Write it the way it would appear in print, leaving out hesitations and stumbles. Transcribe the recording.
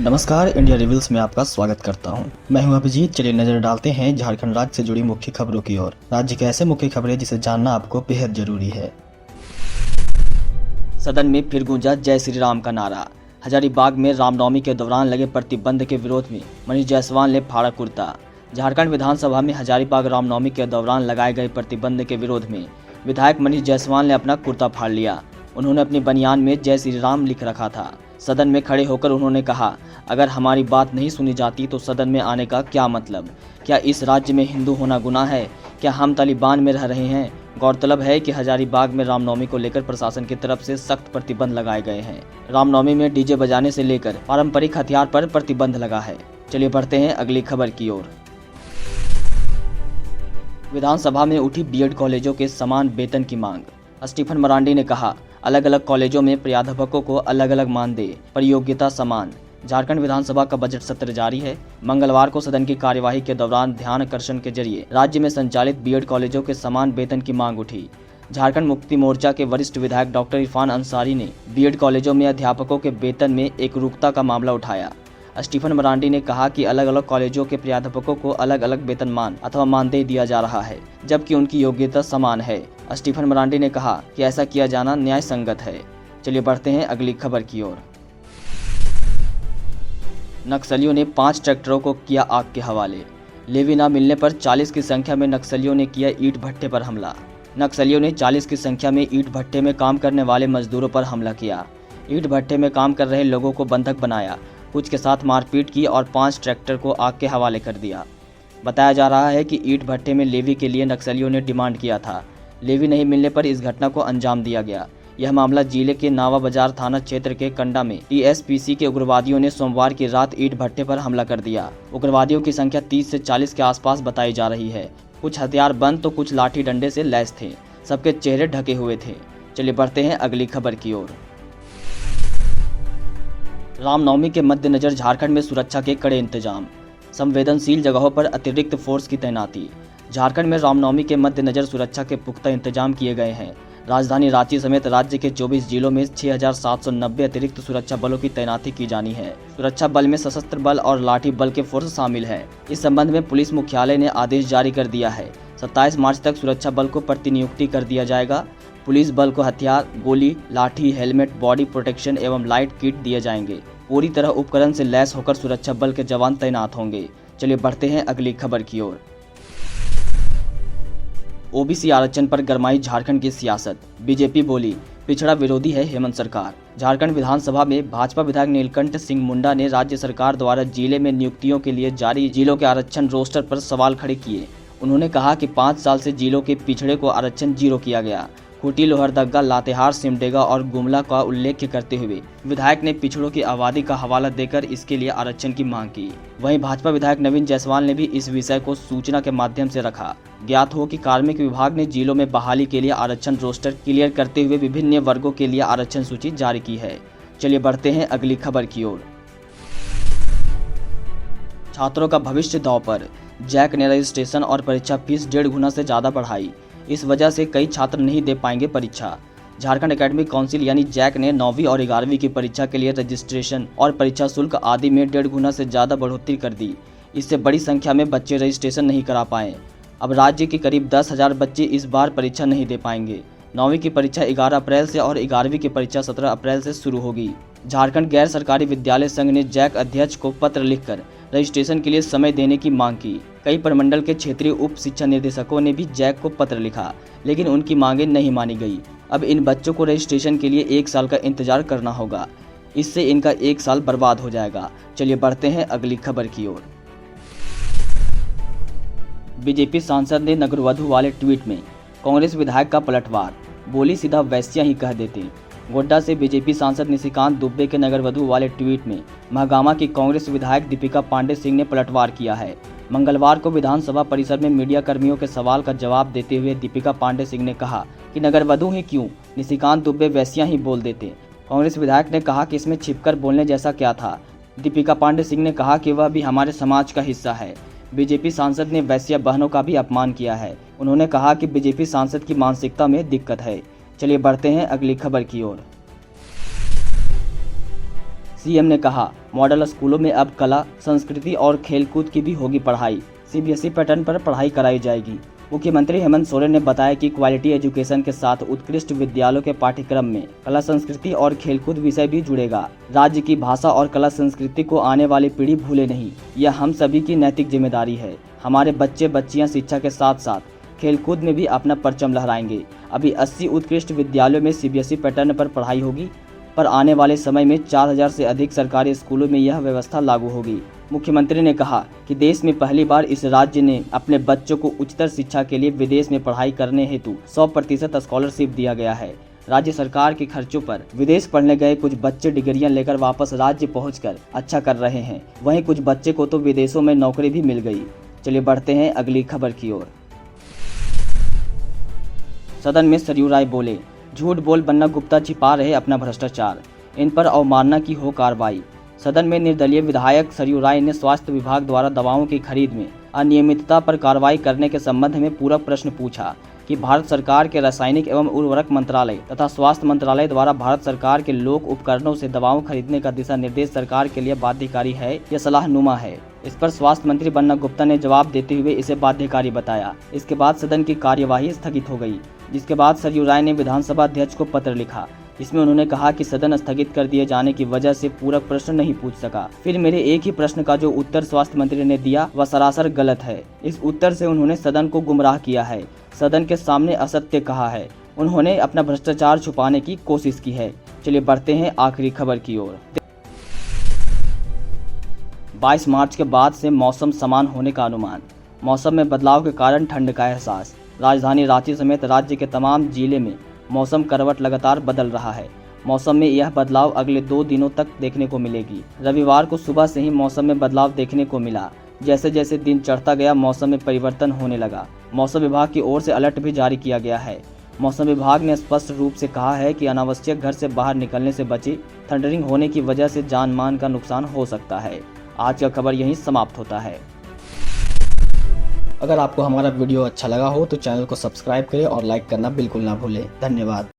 नमस्कार, India reveals में आपका स्वागत करता हूं। मैं हूं अभिजीत। चलिए नजर डालते हैं झारखंड राज्य से जुड़ी मुख्य खबरों की ओर। राज्य के ऐसे मुख्य खबरें जिसे जानना आपको बेहद जरूरी है। सदन में फिर गूंजा जय श्री राम का नारा। हजारीबाग में रामनवमी के दौरान लगे प्रतिबंध के विरोध में मनीष जायसवाल ने फाड़ा कुर्ता। झारखंड विधानसभा में हजारीबाग रामनवमी के दौरान लगाए गए प्रतिबंध के विरोध में विधायक मनीष जायसवाल ने अपना कुर्ता फाड़ लिया। उन्होंने अपनी बनियान में जय श्री राम लिख रखा था। सदन में खड़े होकर उन्होंने कहा, अगर हमारी बात नहीं सुनी जाती तो सदन में आने का क्या मतलब? क्या इस राज्य में हिंदू होना गुनाह है? क्या हम तालिबान में रह रहे हैं? गौरतलब है कि हजारीबाग में रामनवमी को लेकर प्रशासन की तरफ से सख्त प्रतिबंध लगाए गए हैं। रामनवमी में डीजे बजाने से लेकर पारंपरिक हथियार पर प्रतिबंध लगा है। चलिए बढ़ते हैं अगली खबर की ओर। विधानसभा में उठी बीएड कॉलेजों के समान वेतन की मांग। स्टीफन मरांडी ने कहा, अलग अलग कॉलेजों में प्राध्यापकों को अलग अलग मानदेय पर योग्यता समान। झारखंड विधानसभा का बजट सत्र जारी है। मंगलवार को सदन की कार्यवाही के दौरान ध्यान आकर्षण के जरिए राज्य में संचालित बीएड कॉलेजों के समान वेतन की मांग उठी। झारखंड मुक्ति मोर्चा के वरिष्ठ विधायक डॉक्टर इरफान अंसारी ने बीएड कॉलेजों में अध्यापकों के वेतन में एकरूपता का मामला उठाया। स्टीफन मरांडी ने कहा कि अलग अलग कॉलेजों के प्राध्यापकों को अलग अलग वेतनमान अथवा मानदेय दिया जा रहा है, जबकि उनकी योग्यता समान है। स्टीफन मरांडी ने कहा कि ऐसा किया जाना न्याय संगत है। चलिए बढ़ते हैं अगली खबर की ओर। नक्सलियों ने 5 ट्रैक्टरों को किया आग के हवाले। लेवी न मिलने पर 40 की संख्या में नक्सलियों ने किया ईंट भट्टे पर हमला। नक्सलियों ने 40 की संख्या में ईंट भट्टे में काम करने वाले मजदूरों पर हमला किया। ईंट भट्टे में काम कर रहे लोगों को बंधक बनाया, कुछ के साथ मारपीट की और 5 ट्रैक्टर को आग के हवाले कर दिया। बताया जा रहा है कि ईंट भट्टे में लेवी के लिए नक्सलियों ने डिमांड किया था। लेवी नहीं मिलने पर इस घटना को अंजाम दिया गया। यह मामला जिले के नावा बाजार थाना क्षेत्र के कंडा में टीएसपीसी के उग्रवादियों ने सोमवार की रात ईंट भट्टे पर हमला कर दिया। उग्रवादियों की संख्या 30 से 40 के आसपास बताई जा रही है। कुछ हथियार बंद तो कुछ लाठी डंडे से लैस थे। सबके चेहरे ढके हुए थे। चलिए बढ़ते हैं अगली खबर की ओर। रामनवमी के मद्देनजर झारखंड में सुरक्षा के कड़े इंतजाम। संवेदनशील जगहों पर अतिरिक्त फोर्स की तैनाती। झारखंड में रामनवमी के मद्देनजर सुरक्षा के पुख्ता इंतजाम किए गए हैं। राजधानी रांची समेत राज्य के 24 जिलों में 6790 अतिरिक्त सुरक्षा बलों की तैनाती की जानी है। सुरक्षा बल में सशस्त्र बल और लाठी बल के फोर्स शामिल है। इस संबंध में पुलिस मुख्यालय ने आदेश जारी कर दिया है। 27 मार्च तक सुरक्षा बल को प्रतिनियुक्ति कर दिया जाएगा। पुलिस बल को हथियार, गोली, लाठी, हेलमेट, बॉडी प्रोटेक्शन एवं लाइट किट दिए जाएंगे। पूरी तरह उपकरण से लैस होकर सुरक्षा बल के जवान तैनात होंगे। चलिए बढ़ते हैं अगली खबर की ओर। ओबीसी आरक्षण पर गरमाई झारखंड की सियासत। बीजेपी बोली, पिछड़ा विरोधी है हेमंत सरकार। झारखंड विधानसभा में भाजपा विधायक नीलकंठ सिंह मुंडा ने राज्य सरकार द्वारा जिले में नियुक्तियों के लिए जारी जिलों के आरक्षण रोस्टर पर सवाल खड़े किए। उन्होंने कहा कि 5 साल से जिलों के पिछड़े को आरक्षण 0 किया गया। खूंटी, लोहरदगा, लातेहार, सिमडेगा और गुमला का उल्लेख करते हुए विधायक ने पिछड़ों की आबादी का हवाला देकर इसके लिए आरक्षण की मांग की। वहीं भाजपा विधायक नवीन जायसवाल ने भी इस विषय को सूचना के माध्यम से रखा। ज्ञात हो कि कार्मिक विभाग ने जिलों में बहाली के लिए आरक्षण रोस्टर क्लियर करते हुए विभिन्न वर्गों के लिए आरक्षण सूची जारी की है। चलिए बढ़ते हैं अगली खबर की ओर। छात्रों का भविष्य दांव पर। जैक ने रजिस्ट्रेशन और परीक्षा फीस 1.5 गुना से ज्यादा बढ़ाई। इस वजह से कई छात्र नहीं दे पाएंगे परीक्षा। झारखंड एकेडमिक काउंसिल यानी जैक ने 9वीं और 11वीं की परीक्षा के लिए रजिस्ट्रेशन और परीक्षा शुल्क आदि में 1.5 गुना से ज़्यादा बढ़ोतरी कर दी। इससे बड़ी संख्या में बच्चे रजिस्ट्रेशन नहीं करा पाए। अब राज्य के करीब 10,000 बच्चे इस बार परीक्षा नहीं दे पाएंगे। 9वीं की परीक्षा 11 अप्रैल से और 11वीं की परीक्षा 17 अप्रैल से शुरू होगी। झारखंड गैर सरकारी विद्यालय संघ ने जैक अध्यक्ष को पत्र लिखकर रजिस्ट्रेशन के लिए समय देने की मांग की। कई प्रमंडल के क्षेत्रीय उप शिक्षा निर्देशकों ने भी जैक को पत्र लिखा, लेकिन उनकी मांगें नहीं मानी गई। अब इन बच्चों को रजिस्ट्रेशन के लिए 1 साल का इंतजार करना होगा। इससे इनका 1 साल बर्बाद हो जाएगा। चलिए बढ़ते हैं अगली खबर की ओर। बीजेपी सांसद ने नगरवधु वाले ट्वीट में कांग्रेस विधायक का पलटवार। बोली, सीधा वैश्या ही कह देते। गोड्डा से बीजेपी सांसद निशिकांत दुबे के नगरवधु वाले ट्वीट में महागामा की कांग्रेस विधायक दीपिका पांडे सिंह ने पलटवार किया है। मंगलवार को विधानसभा परिसर में मीडिया कर्मियों के सवाल का जवाब देते हुए दीपिका पांडे सिंह ने कहा कि नगरवधु ही क्यों, निशिकांत दुबे वैश्या ही बोल देते। कांग्रेस विधायक ने कहा कि इसमें छिपकर बोलने जैसा क्या था। दीपिका पांडे सिंह ने कहा कि वह भी हमारे समाज का हिस्सा है। बीजेपी सांसद ने वैश्या बहनों का भी अपमान किया है। उन्होंने कहा कि बीजेपी सांसद की मानसिकता में दिक्कत है। चलिए बढ़ते हैं अगली खबर की ओर। सीएम ने कहा, मॉडल स्कूलों में अब कला, संस्कृति और खेलकूद की भी होगी पढ़ाई। सीबीएसई पैटर्न पर पढ़ाई कराई जाएगी। मुख्यमंत्री हेमंत सोरेन ने बताया कि क्वालिटी एजुकेशन के साथ उत्कृष्ट विद्यालयों के पाठ्यक्रम में कला, संस्कृति और खेलकूद विषय भी जुड़ेगा। राज्य की भाषा और कला संस्कृति को आने वाली पीढ़ी भूले नहीं, यह हम सभी की नैतिक जिम्मेदारी है। हमारे बच्चे बच्चियां शिक्षा के साथ साथ खेलकूद में भी अपना परचम लहराएंगे। अभी 80 उत्कृष्ट विद्यालयों में सीबीएसई पैटर्न पर पढ़ाई होगी, पर आने वाले समय में 4000 से अधिक सरकारी स्कूलों में यह व्यवस्था लागू होगी। मुख्यमंत्री ने कहा कि देश में पहली बार इस राज्य ने अपने बच्चों को उच्चतर शिक्षा के लिए विदेश में पढ़ाई करने हेतु 100% स्कॉलरशिप दिया गया है। राज्य सरकार के खर्चों पर विदेश पढ़ने गए कुछ बच्चे डिग्रियां लेकर वापस राज्य पहुंचकर अच्छा कर रहे हैं। वहीं कुछ बच्चे को तो विदेशों में नौकरी भी मिल गई। चलिए बढ़ते हैं अगली खबर की ओर। सदन में सरयू राय बोले, झूठ बोल बन्ना गुप्ता छिपा रहे अपना भ्रष्टाचार, इन पर अवमानना की हो कार्रवाई। सदन में निर्दलीय विधायक सरयू राय ने स्वास्थ्य विभाग द्वारा दवाओं की खरीद में अनियमितता पर कार्रवाई करने के संबंध में पूरक प्रश्न पूछा कि भारत सरकार के रासायनिक एवं उर्वरक मंत्रालय तथा स्वास्थ्य मंत्रालय द्वारा भारत सरकार के लोक उपकरणों से दवाओं खरीदने का दिशा निर्देश सरकार के लिए बाध्यकारी है या सलाहनुमा है। इस पर स्वास्थ्य मंत्री बन्ना गुप्ता ने जवाब देते हुए इसे बाध्यकारी बताया। इसके बाद सदन की कार्यवाही स्थगित हो गई, जिसके बाद सरयू राय ने विधानसभा अध्यक्ष को पत्र लिखा। इसमें उन्होंने कहा कि सदन स्थगित कर दिए जाने की वजह से पूरक प्रश्न नहीं पूछ सका। फिर मेरे एक ही प्रश्न का जो उत्तर स्वास्थ्य मंत्री ने दिया वह सरासर गलत है। इस उत्तर से उन्होंने सदन को गुमराह किया है, सदन के सामने असत्य कहा है। उन्होंने अपना भ्रष्टाचार छुपाने की कोशिश की है। चलिए बढ़ते हैं आखिरी खबर की ओर। 22 मार्च के बाद से मौसम समान होने का अनुमान। मौसम में बदलाव के कारण ठंड का एहसास। राजधानी रांची समेत राज्य के तमाम जिले में मौसम करवट लगातार बदल रहा है। मौसम में यह बदलाव अगले 2 दिनों तक देखने को मिलेगी। रविवार को सुबह से ही मौसम में बदलाव देखने को मिला। जैसे जैसे दिन चढ़ता गया मौसम में परिवर्तन होने लगा। मौसम विभाग की ओर से अलर्ट भी जारी किया गया है। मौसम विभाग ने स्पष्ट रूप से कहा है कि अनावश्यक घर से बाहर निकलने से बचे। थंडरिंग होने की वजह से जान मान का नुकसान हो सकता है। आज का खबर यहीं समाप्त होता है। अगर आपको हमारा वीडियो अच्छा लगा हो तो चैनल को सब्सक्राइब करें और लाइक करना बिल्कुल ना भूलें। धन्यवाद।